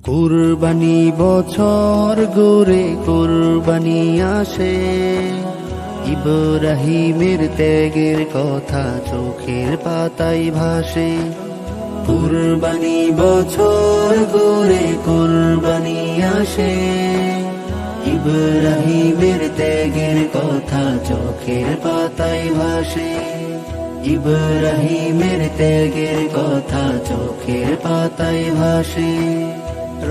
কুরবানি বছর ঘুরে কুরবানি আসে, ইব্রাহিমের ত্যাগের কথা চোখের পাতায় ভাসে। কুরবানি বছর ঘুরে কুরবানি আসে, ইব্রাহিমের ত্যাগের কথা চোখের পাতায় ভাসে। ইব্রাহিমের ত্যাগের কথা চোখের পাতায় ভাসে।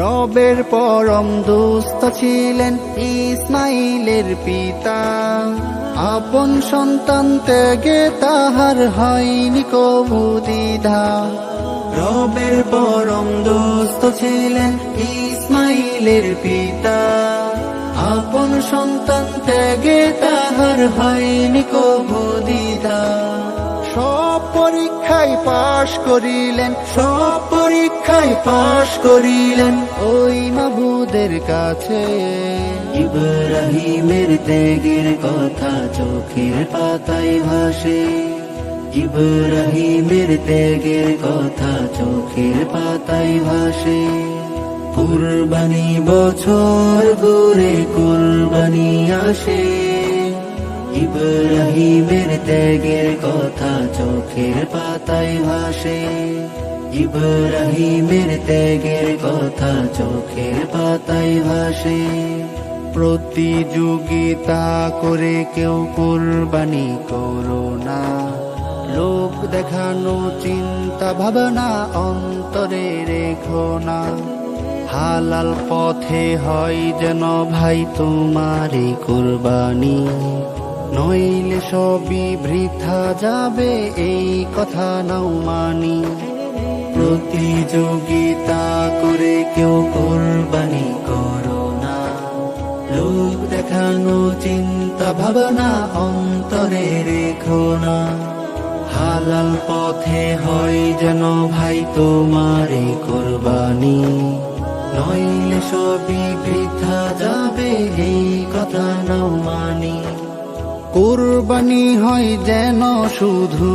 রবের পরম দুস্থ ছিলেন ইসমাইলের পিতা, আপন সন্তান ত্যাগে তাহার হয়নি কবু দ্বিধা। রবের পরম দুস্থ ছিলেন ইসমাইলের পিতা, আপন সন্তান ত্যাগে তাহার হয়নি কবু দ্বিধা। সব পরীক্ষায় পাশ করিলেন, সব পরীক্ষায় পাশ করিলেন ওই মাবুদের কাছে। ইব্রাহিমের ত্যাগের কথা চোখের পাতায় ভাসে, ইব্রাহিমের ত্যাগের কথা চোখের পাতায় ভাসে। কুরবানি বছর ঘুরে কুরবানি আসে, ইব্রাহিমের ত্যাগের কথা চোখের পাতায় ভাসে। ইব্রাহিমের ত্যাগের কথা চোখের পাতায় ভাসে। প্রতিযোগিতা করে কেউ কুরবানি করো না, লোক দেখানো চিন্তা ভাবনা অন্তরে রেখো না। হালাল পথে হয় যেন ভাই তোমারই কুরবানি, নইলে সবই বৃথা যাবে এই কথা নাও মানি। প্রতিযোগিতা করে কেউ কুরবানি করো না, লোক দেখানো চিন্তা ভাবনা অন্তরে রেখো না। হালাল পথে হয় যেন ভাই তোমারই কুরবানি, নইলে সবই বৃথা যাবে এই কথা নাও মানি। কুরবানি হয় যেন শুধু,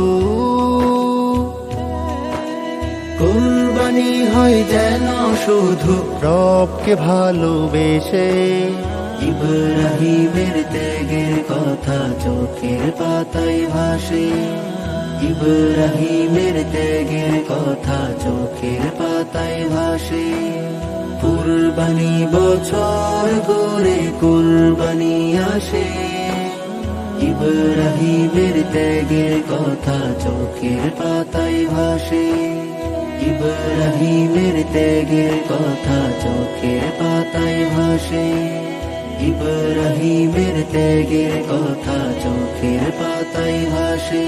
কুরবানি হয় যেন শুধু রবকে ভালোবেসে। ইব্রাহিমের ত্যাগের কথা চোখের পাতায় ভাসে, ইব্রাহিমের ত্যাগের কথা চোখের পাতায় ভাসে। কুরবানি বছর ঘুরে কুরবানি আসে, ইব্রাহিমের ত্যাগের কথা চোখের পাতায় ভাসে। ইব্রাহিমের ত্যাগের কথা চোখের পাতায় ভাসে। ইব্রাহিমের ত্যাগের কথা চোখের পাতায় ভাসে।